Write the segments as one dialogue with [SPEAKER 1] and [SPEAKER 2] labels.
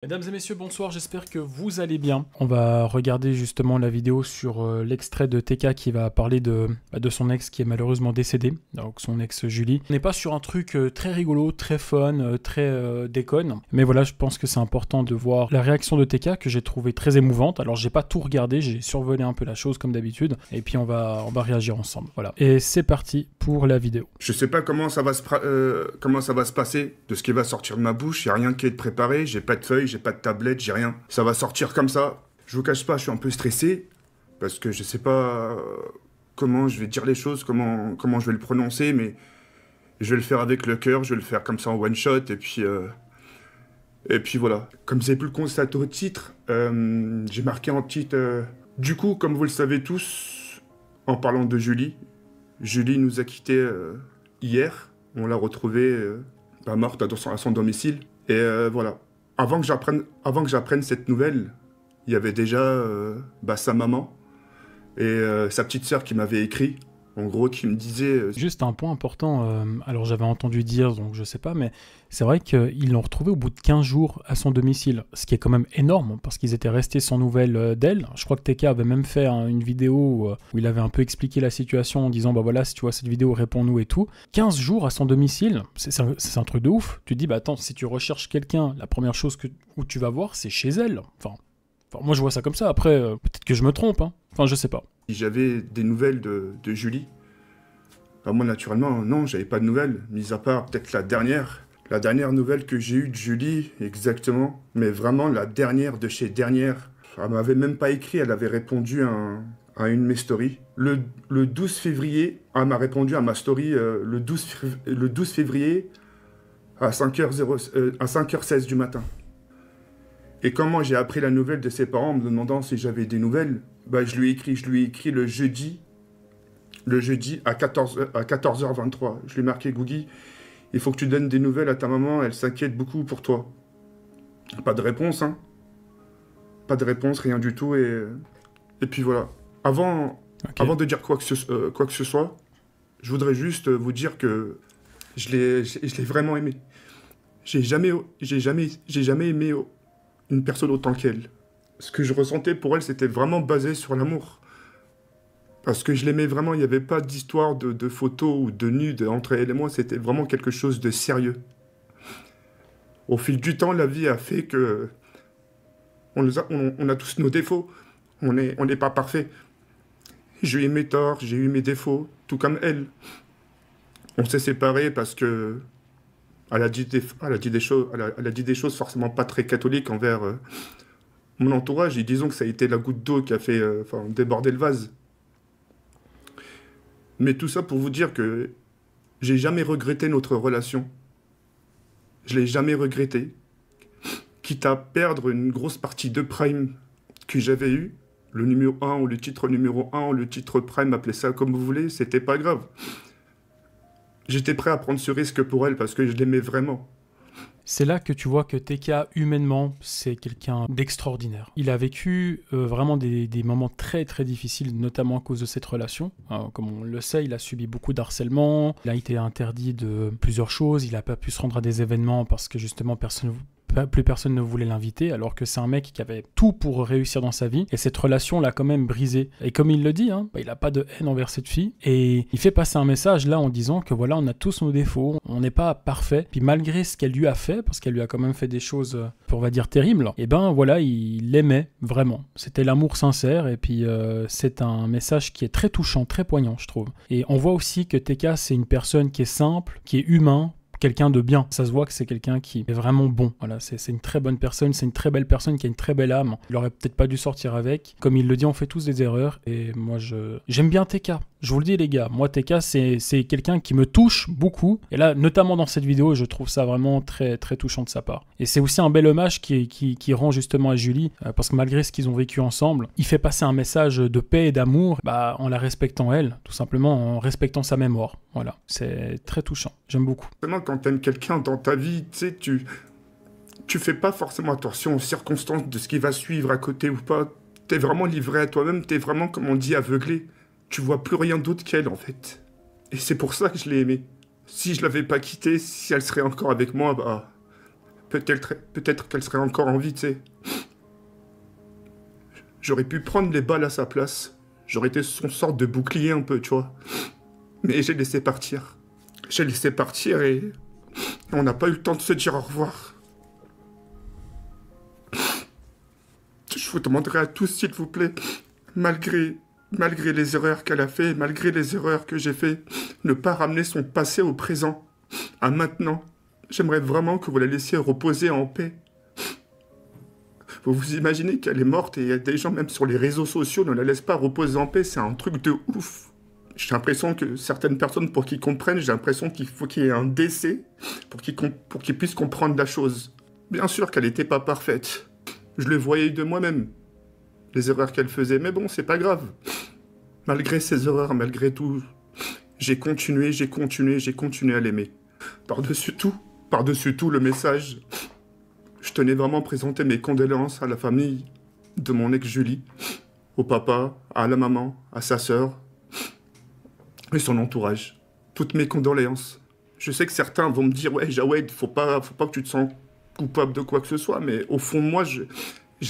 [SPEAKER 1] Mesdames et messieurs, bonsoir, j'espère que vous allez bien. On va regarder justement la vidéo sur l'extrait de TK qui va parler de son ex qui est malheureusement décédé, donc son ex Julie. On n'est pas sur un truc très rigolo, très fun, très déconne, mais voilà, je pense que c'est important de voir la réaction de TK que j'ai trouvé très émouvante. Alors j'ai pas tout regardé, j'ai survolé un peu la chose comme d'habitude, et puis on va réagir ensemble, voilà. Et c'est parti pour la vidéo.
[SPEAKER 2] Je sais pas comment ça va se passer, de ce qui va sortir de ma bouche, y a rien qui est préparé, j'ai pas de feuilles, j'ai pas de tablette, j'ai rien. Ça va sortir comme ça. Je vous cache pas, je suis un peu stressé, parce que je sais pas comment je vais dire les choses, comment je vais le prononcer, mais je vais le faire avec le cœur, je vais le faire comme ça en one shot, et puis voilà. Comme vous avez pu le constater au titre, j'ai marqué en titre... Du coup, comme vous le savez tous, en parlant de Julie, Julie nous a quittés hier. On l'a retrouvée morte à son domicile. Et voilà. Avant que j'apprenne cette nouvelle, il y avait déjà sa maman et sa petite sœur qui m'avait écrit. En gros, qui me disait...
[SPEAKER 1] Juste un point important, alors j'avais entendu dire, donc je sais pas, mais c'est vrai qu'ils l'ont retrouvé au bout de 15 jours à son domicile, ce qui est quand même énorme, parce qu'ils étaient restés sans nouvelles d'elle. Je crois que TK avait même fait une vidéo où il avait un peu expliqué la situation en disant, bah voilà, si tu vois cette vidéo, réponds-nous et tout. 15 jours à son domicile, c'est un truc de ouf. Tu te dis, bah attends, si tu recherches quelqu'un, la première chose où tu vas voir, c'est chez elle. Enfin, moi je vois ça comme ça, après, peut-être que je me trompe, hein. Enfin, je sais pas.
[SPEAKER 2] Si j'avais des nouvelles de Julie, moi naturellement, non, j'avais pas de nouvelles, mis à part peut-être la dernière nouvelle que j'ai eue de Julie, exactement, mais vraiment la dernière de chez dernière. Elle m'avait même pas écrit, elle avait répondu à une de mes stories. Le 12 février, elle m'a répondu à ma story le 12 février à 5h16 du matin. Et comment j'ai appris la nouvelle de ses parents en me demandant si j'avais des nouvelles, je lui ai écrit le jeudi à 14h23. Je lui ai marqué, Googie, il faut que tu donnes des nouvelles à ta maman, elle s'inquiète beaucoup pour toi. Pas de réponse, hein. Pas de réponse, rien du tout, et puis voilà. Avant de dire quoi que ce soit, je voudrais juste vous dire que je l'ai vraiment aimé. J'ai jamais aimé une personne autant qu'elle. Ce que je ressentais pour elle, c'était vraiment basé sur l'amour. Parce que je l'aimais vraiment, il n'y avait pas d'histoire de photos ou de nudes entre elle et moi, c'était vraiment quelque chose de sérieux. Au fil du temps, la vie a fait que... On a tous nos défauts, on n'est pas parfait. J'ai eu mes torts, j'ai eu mes défauts, tout comme elle. On s'est séparés parce que... Elle a dit des choses forcément pas très catholiques envers mon entourage, et disons que ça a été la goutte d'eau qui a fait déborder le vase. Mais tout ça pour vous dire que j'ai jamais regretté notre relation. Je l'ai jamais regretté. Quitte à perdre une grosse partie de Prime que j'avais eu, le numéro 1 ou le titre numéro 1 ou le titre Prime, appelez ça comme vous voulez, c'était pas grave. J'étais prêt à prendre ce risque pour elle parce que je l'aimais vraiment.
[SPEAKER 1] C'est là que tu vois que TK, humainement, c'est quelqu'un d'extraordinaire. Il a vécu vraiment des moments très très difficiles, notamment à cause de cette relation. Comme on le sait, il a subi beaucoup d'harcèlement, il a été interdit de plusieurs choses, il n'a pas pu se rendre à des événements parce que justement plus personne ne voulait l'inviter, alors que c'est un mec qui avait tout pour réussir dans sa vie, et cette relation l'a quand même brisé. Et comme il le dit, il n'a pas de haine envers cette fille, et il fait passer un message là en disant que voilà, on a tous nos défauts, on n'est pas parfait, puis malgré ce qu'elle lui a fait, parce qu'elle lui a quand même fait des choses, on va dire, terribles, et ben voilà, il l'aimait vraiment. C'était l'amour sincère, et puis c'est un message qui est très touchant, très poignant, je trouve. Et on voit aussi que TK, c'est une personne qui est simple, qui est humain, quelqu'un de bien. Ça se voit que c'est quelqu'un qui est vraiment bon. Voilà, c'est une très bonne personne, c'est une très belle personne qui a une très belle âme. Il aurait peut-être pas dû sortir avec. Comme il le dit, on fait tous des erreurs. Et moi, j'aime bien TK. Je vous le dis, les gars. Moi, TK, c'est quelqu'un qui me touche beaucoup. Et là, notamment dans cette vidéo, je trouve ça vraiment très, très touchant de sa part. Et c'est aussi un bel hommage qui rend justement à Julie, parce que malgré ce qu'ils ont vécu ensemble, il fait passer un message de paix et d'amour, en la respectant elle, tout simplement en respectant sa mémoire. Voilà, c'est très touchant. J'aime beaucoup.
[SPEAKER 2] Quand t'aimes quelqu'un dans ta vie, tu fais pas forcément attention aux circonstances de ce qui va suivre à côté ou pas. T'es vraiment livré à toi-même, t'es vraiment, comme on dit, aveuglé. Tu vois plus rien d'autre qu'elle, en fait. Et c'est pour ça que je l'ai aimée. Si je l'avais pas quittée, si elle serait encore avec moi, Peut-être qu'elle serait encore en vie, tu sais. J'aurais pu prendre les balles à sa place. J'aurais été son sorte de bouclier un peu, tu vois. Mais j'ai laissé partir. J'ai laissé partir et on n'a pas eu le temps de se dire au revoir. Je vous demanderai à tous, s'il vous plaît, malgré les erreurs qu'elle a fait, malgré les erreurs que j'ai fait, ne pas ramener son passé au présent, à maintenant. J'aimerais vraiment que vous la laissiez reposer en paix. Vous vous imaginez qu'elle est morte et il y a des gens, même sur les réseaux sociaux, ne la laissent pas reposer en paix. C'est un truc de ouf. J'ai l'impression que certaines personnes, pour qu'ils comprennent, j'ai l'impression qu'il faut qu'il y ait un décès pour qu'ils puissent comprendre la chose. Bien sûr qu'elle n'était pas parfaite. Je le voyais de moi-même, les erreurs qu'elle faisait. Mais bon, c'est pas grave. Malgré ces erreurs, malgré tout, j'ai continué à l'aimer. Par-dessus tout, le message, je tenais vraiment à présenter mes condoléances à la famille de mon ex-Julie, au papa, à la maman, à sa sœur et son entourage. Toutes mes condoléances. Je sais que certains vont me dire « Ouais, Jawed, faut pas que tu te sens coupable de quoi que ce soit », mais au fond de moi, j'ai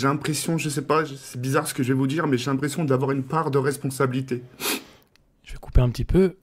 [SPEAKER 2] l'impression, je sais pas, c'est bizarre ce que je vais vous dire, mais j'ai l'impression d'avoir une part de responsabilité.
[SPEAKER 1] Je vais couper un petit peu.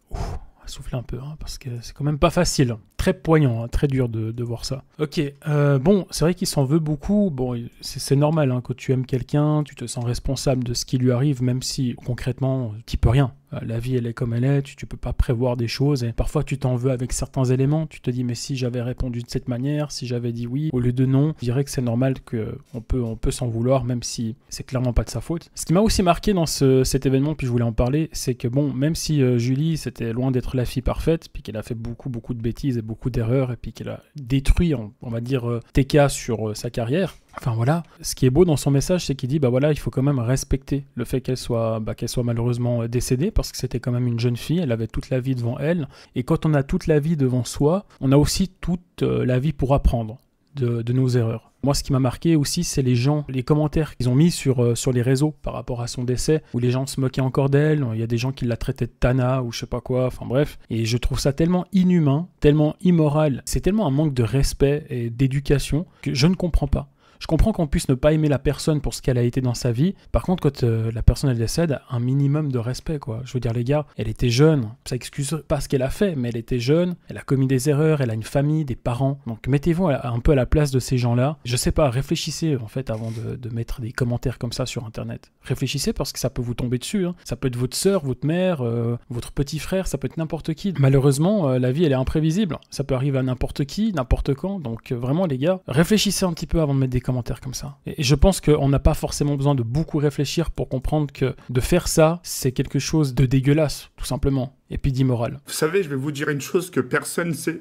[SPEAKER 1] Souffler un peu, hein, parce que c'est quand même pas facile. Très poignant, hein, très dur de voir ça. Ok, bon, c'est vrai qu'il s'en veut beaucoup. Bon, c'est normal, hein, quand tu aimes quelqu'un, tu te sens responsable de ce qui lui arrive, même si concrètement, tu peux rien. La vie, elle est comme elle est, tu peux pas prévoir des choses, et parfois tu t'en veux avec certains éléments. Tu te dis, mais si j'avais répondu de cette manière, si j'avais dit oui au lieu de non, je dirais que c'est normal qu'on peut s'en vouloir, même si c'est clairement pas de sa faute. Ce qui m'a aussi marqué dans cet événement, puis je voulais en parler, c'est que bon, même si Julie, c'était loin d'être la fille parfaite, puis qu'elle a fait beaucoup de bêtises et beaucoup d'erreurs, et puis qu'elle a détruit, on va dire, TK sur sa carrière. Enfin voilà, ce qui est beau dans son message, c'est qu'il dit bah voilà, il faut quand même respecter le fait qu'elle soit malheureusement décédée, parce que c'était quand même une jeune fille, elle avait toute la vie devant elle, et quand on a toute la vie devant soi, on a aussi toute la vie pour apprendre de nos erreurs. Moi, ce qui m'a marqué aussi, c'est les commentaires qu'ils ont mis sur les réseaux par rapport à son décès, où les gens se moquaient encore d'elle. Il y a des gens qui la traitaient de Tana ou je sais pas quoi, enfin bref. Et je trouve ça tellement inhumain, tellement immoral, c'est tellement un manque de respect et d'éducation que je ne comprends pas. Je comprends qu'on puisse ne pas aimer la personne pour ce qu'elle a été dans sa vie. Par contre, quand la personne elle décède, un minimum de respect, quoi. Je veux dire, les gars, elle était jeune. Ça excuse pas ce qu'elle a fait, mais elle était jeune. Elle a commis des erreurs. Elle a une famille, des parents. Donc, mettez-vous un peu à la place de ces gens-là. Je sais pas, réfléchissez en fait avant de mettre des commentaires comme ça sur Internet. Réfléchissez parce que ça peut vous tomber dessus. Hein. Ça peut être votre sœur, votre mère, votre petit frère. Ça peut être n'importe qui. Malheureusement, la vie elle est imprévisible. Ça peut arriver à n'importe qui, n'importe quand. Donc, vraiment, les gars, réfléchissez un petit peu avant de mettre des commentaires comme ça. Et je pense qu'on n'a pas forcément besoin de beaucoup réfléchir pour comprendre que de faire ça, c'est quelque chose de dégueulasse, tout simplement, et puis d'immoral.
[SPEAKER 2] Vous savez, je vais vous dire une chose que personne sait.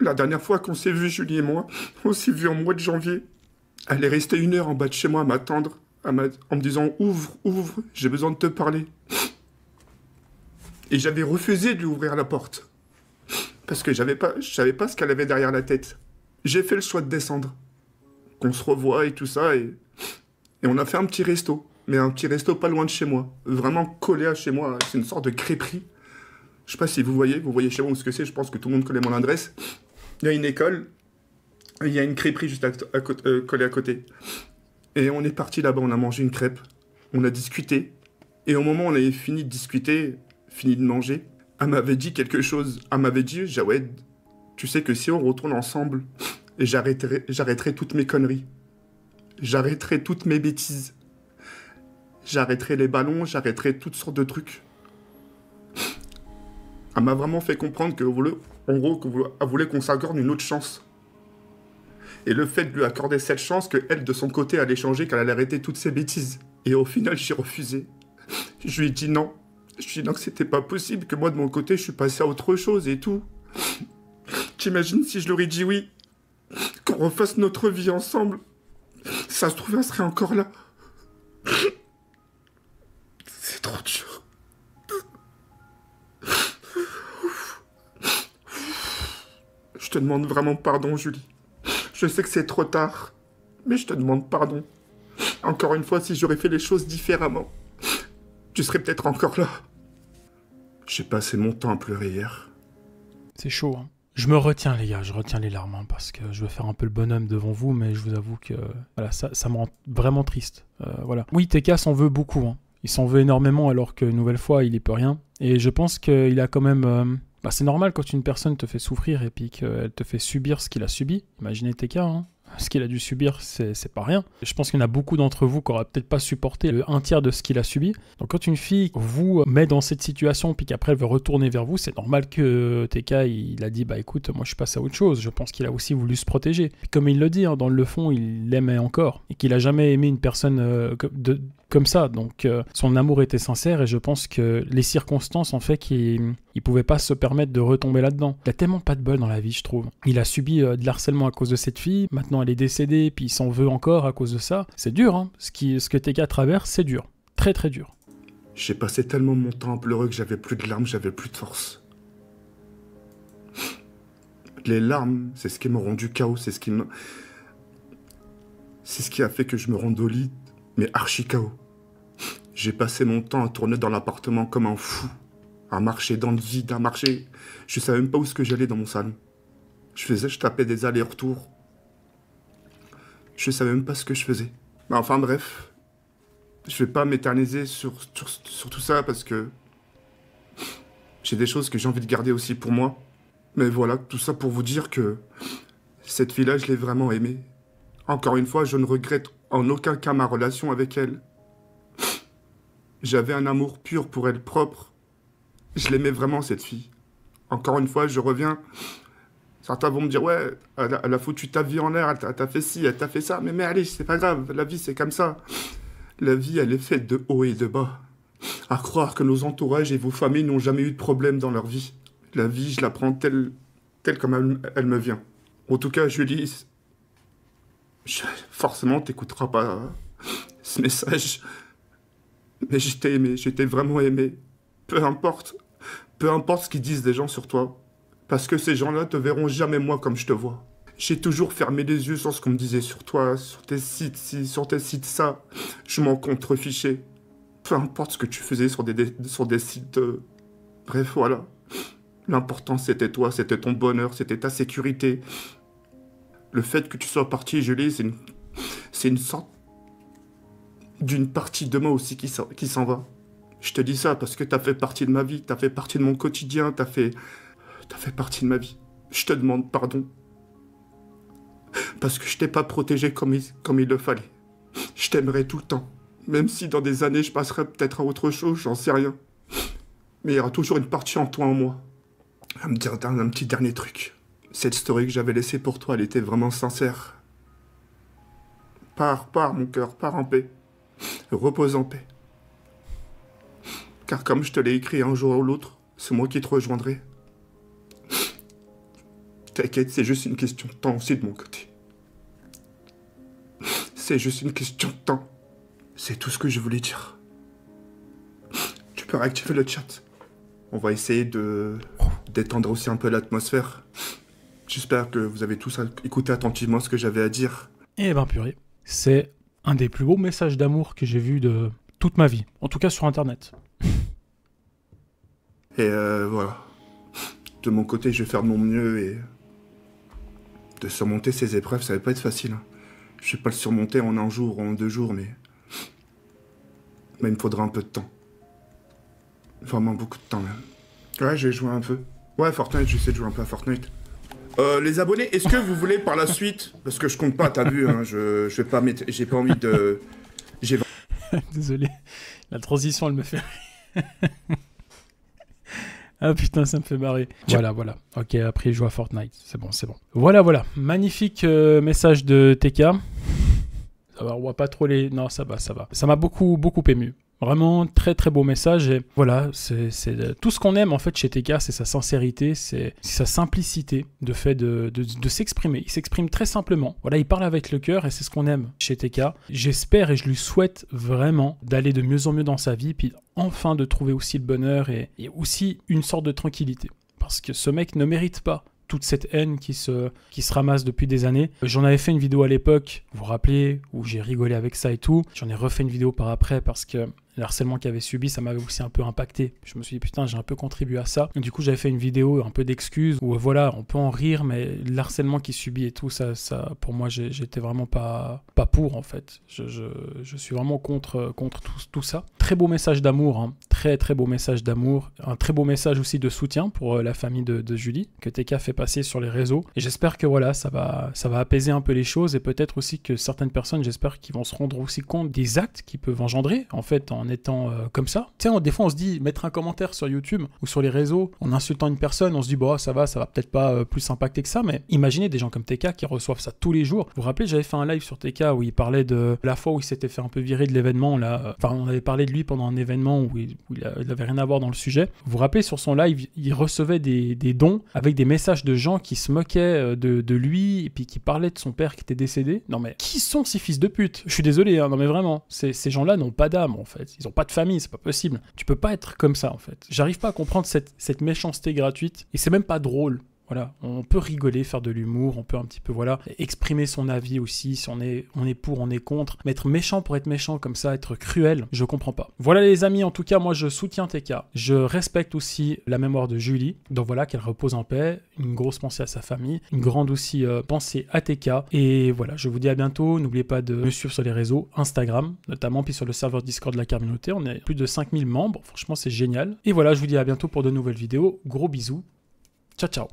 [SPEAKER 2] La dernière fois qu'on s'est vu, Julie et moi, on s'est vu en mois de janvier. Elle est restée 1 heure en bas de chez moi à m'attendre, en me disant « Ouvre, j'ai besoin de te parler ». Et j'avais refusé de lui ouvrir la porte. Parce que je savais pas ce qu'elle avait derrière la tête. J'ai fait le choix de descendre. Qu'on se revoie et tout ça, et on a fait un petit resto. Mais un petit resto pas loin de chez moi. Vraiment collé à chez moi. C'est une sorte de crêperie. Je sais pas si vous voyez chez moi où ce que c'est, je pense que tout le monde connaît mon adresse. Il y a une école, il y a une crêperie juste collée à côté. Et on est parti là-bas, on a mangé une crêpe, on a discuté. Et au moment où on avait fini de discuter, fini de manger, elle m'avait dit quelque chose. Elle m'avait dit, Jawed, tu sais que si on retourne ensemble, j'arrêterai toutes mes conneries. J'arrêterai toutes mes bêtises. J'arrêterai les ballons, j'arrêterai toutes sortes de trucs. Elle m'a vraiment fait comprendre qu'elle voulait qu'on s'accorde une autre chance. Et le fait de lui accorder cette chance, qu'elle, de son côté, allait changer, qu'elle allait arrêter toutes ses bêtises. Et au final, j'ai refusé. Je lui ai dit non. Je lui ai dit non, que c'était pas possible, que moi, de mon côté, je suis passé à autre chose et tout. T'imagines si je leur ai dit oui, qu'on refasse notre vie ensemble. Ça se trouve, elle serait encore là. C'est trop dur. Je te demande vraiment pardon, Julie. Je sais que c'est trop tard, mais je te demande pardon. Encore une fois, si j'aurais fait les choses différemment, tu serais peut-être encore là. J'ai passé mon temps à pleurer hier.
[SPEAKER 1] C'est chaud, hein. Je me retiens, les gars, je retiens les larmes, hein, parce que je veux faire un peu le bonhomme devant vous, mais je vous avoue que voilà, ça me rend vraiment triste. Voilà. Oui, TK s'en veut beaucoup, hein. Il s'en veut énormément, alors que, nouvelle fois, il y peut rien. Et je pense qu'il a quand même... c'est normal quand une personne te fait souffrir et puis qu'elle te fait subir ce qu'il a subi. Imaginez TK, hein. Ce qu'il a dû subir, c'est pas rien. Je pense qu'il y en a beaucoup d'entre vous qui n'auraient peut-être pas supporté un tiers de ce qu'il a subi. Donc quand une fille vous met dans cette situation puis qu'après elle veut retourner vers vous, c'est normal que TK il a dit bah écoute, moi je suis passé à autre chose. Je pense qu'il a aussi voulu se protéger. Puis comme il le dit, hein, dans le fond, il l'aimait encore et qu'il a jamais aimé une personne comme ça. Donc son amour était sincère et je pense que les circonstances ont fait qu'il pouvait pas se permettre de retomber là-dedans. Il a tellement pas de bol dans la vie, je trouve. Il a subi de l'harcèlement à cause de cette fille. Maintenant elle est décédée puis il s'en veut encore à cause de ça. C'est dur, hein. Ce que TK traverse, c'est dur. Très très dur.
[SPEAKER 2] J'ai passé tellement mon temps à pleurer que j'avais plus de larmes, j'avais plus de force. Les larmes, c'est ce qui m'a rendu KO, c'est ce qui a fait que je me rende au lit, mais archi KO. J'ai passé mon temps à tourner dans l'appartement comme un fou, à marcher dans le vide, à marcher. Je savais même pas où est-ce que j'allais dans mon salon. Je tapais des allers-retours. Je savais même pas ce que je faisais. Mais enfin bref, je vais pas m'éterniser sur tout ça parce que j'ai des choses que j'ai envie de garder aussi pour moi. Mais voilà, tout ça pour vous dire que cette fille-là, je l'ai vraiment aimée. Encore une fois, je ne regrette en aucun cas ma relation avec elle. J'avais un amour pur pour elle, propre. Je l'aimais vraiment, cette fille. Encore une fois, je reviens. Certains vont me dire, ouais, elle a foutu ta vie en l'air, elle t'a fait ci, elle t'a fait ça. Mais allez, c'est pas grave, la vie, c'est comme ça. La vie, elle est faite de haut et de bas. À croire que nos entourages et vos familles n'ont jamais eu de problème dans leur vie. La vie, je la prends telle comme elle me vient. En tout cas, Julie, forcément, t'écouteras pas ce message. Mais je t'ai aimé, je t'ai vraiment aimé. Peu importe ce qu'ils disent des gens sur toi. Parce que ces gens-là te verront jamais moi comme je te vois. J'ai toujours fermé les yeux sur ce qu'on me disait sur toi, sur tes sites ci, sur tes sites ça. Je m'en contrefichais. Peu importe ce que tu faisais sur des sites... Bref, voilà. L'important, c'était toi, c'était ton bonheur, c'était ta sécurité. Le fait que tu sois partie, Julie, c'est une sorte d'une partie de moi aussi qui s'en va. Je te dis ça parce que t'as fait partie de ma vie, t'as fait partie de mon quotidien, t'as fait partie de ma vie. Je te demande pardon. Parce que je t'ai pas protégé comme il le fallait. Je t'aimerai tout le temps. Même si dans des années, je passerai peut-être à autre chose, j'en sais rien. Mais il y aura toujours une partie en toi, en moi. Un petit dernier truc. Cette story que j'avais laissée pour toi, elle était vraiment sincère. Pars, mon cœur, pars en paix. Repose en paix. Car comme je te l'ai écrit un jour ou l'autre, c'est moi qui te rejoindrai. T'inquiète, c'est juste une question de temps aussi de mon côté. C'est juste une question de temps. C'est tout ce que je voulais dire. Tu peux réactiver le chat. On va essayer d'étendre aussi un peu l'atmosphère. J'espère que vous avez tous écouté attentivement ce que j'avais à dire.
[SPEAKER 1] Eh ben purée, c'est un des plus beaux messages d'amour que j'ai vu de toute ma vie. En tout cas sur Internet.
[SPEAKER 2] Et voilà. De mon côté, je vais faire de mon mieux et... de surmonter ces épreuves, ça va pas être facile. Hein. Je vais pas le surmonter en un jour ou en 2 jours, mais il me faudra un peu de temps. Vraiment beaucoup de temps, même. Ouais, j'ai joué un peu. Ouais, Fortnite, j'essaie de jouer un peu à Fortnite. Les abonnés, est-ce que vous voulez par la suite... Parce que je compte pas, t'as vu, hein, je vais pas mettre... J'ai pas envie de...
[SPEAKER 1] Désolé, la transition, elle me fait rire. Ah putain, ça me fait marrer. Voilà. Ok, après, je joue à Fortnite. C'est bon. Voilà. Magnifique message de TK. Ça va, on voit pas trop les... Non, ça va. Ça m'a beaucoup ému. Vraiment, très très beau message. Et voilà, c'est tout ce qu'on aime en fait chez TK, c'est sa sincérité, c'est sa simplicité de fait de s'exprimer. Il s'exprime très simplement. Voilà, il parle avec le cœur et c'est ce qu'on aime chez TK. J'espère et je lui souhaite vraiment d'aller de mieux en mieux dans sa vie, puis enfin de trouver aussi le bonheur et aussi une sorte de tranquillité. Parce que ce mec ne mérite pas toute cette haine qui se ramasse depuis des années. J'en avais fait une vidéo à l'époque, vous vous rappelez, où j'ai rigolé avec ça et tout. J'en ai refait une vidéo par après parce que le harcèlement qu'il avait subi, ça m'avait aussi un peu impacté. Je me suis dit, putain, j'ai un peu contribué à ça. Et du coup, j'avais fait une vidéo un peu d'excuses où voilà, on peut en rire, mais l'harcèlement qu'il subit et tout, ça pour moi, j'étais vraiment pas pour, en fait. Je suis vraiment contre tout ça. Très beau message d'amour, hein. Très beau message d'amour. Un très beau message aussi de soutien pour la famille de Julie, que TK fait passer sur les réseaux. Et j'espère que voilà, ça va apaiser un peu les choses et peut-être aussi que certaines personnes, j'espère qu'ils vont se rendre aussi compte des actes qu'ils peuvent engendrer, en fait, en étant comme ça. Tu sais, des fois, on se dit, mettre un commentaire sur YouTube ou sur les réseaux en insultant une personne, on se dit, bon, ça va peut-être pas plus impacter que ça, mais imaginez des gens comme TK qui reçoivent ça tous les jours. Vous vous rappelez, j'avais fait un live sur TK où il parlait de la fois où il s'était fait un peu virer de l'événement, là. Enfin, on avait parlé de lui pendant un événement où il avait rien à voir dans le sujet. Vous vous rappelez, sur son live, il recevait des dons avec des messages de gens qui se moquaient de lui et puis qui parlaient de son père qui était décédé. Non mais, qui sont ces fils de pute? Je suis désolé, hein, non mais vraiment, ces gens-là n'ont pas d'âme, en fait. Ils ont pas de famille, c'est pas possible. Tu peux pas être comme ça, en fait. J'arrive pas à comprendre cette méchanceté gratuite, et c'est même pas drôle. Voilà, on peut rigoler, faire de l'humour, on peut un petit peu, voilà, exprimer son avis aussi, si on est pour, on est contre, mais être méchant pour être méchant comme ça, être cruel, je comprends pas. Voilà les amis, en tout cas, moi je soutiens TK, je respecte aussi la mémoire de Julie, donc voilà, qu'elle repose en paix, une grosse pensée à sa famille, une grande aussi pensée à TK, et voilà, je vous dis à bientôt, n'oubliez pas de me suivre sur les réseaux, Instagram, notamment, puis sur le serveur Discord de la communauté, on est plus de 5000 membres, franchement c'est génial, et voilà, je vous dis à bientôt pour de nouvelles vidéos, gros bisous, ciao ciao.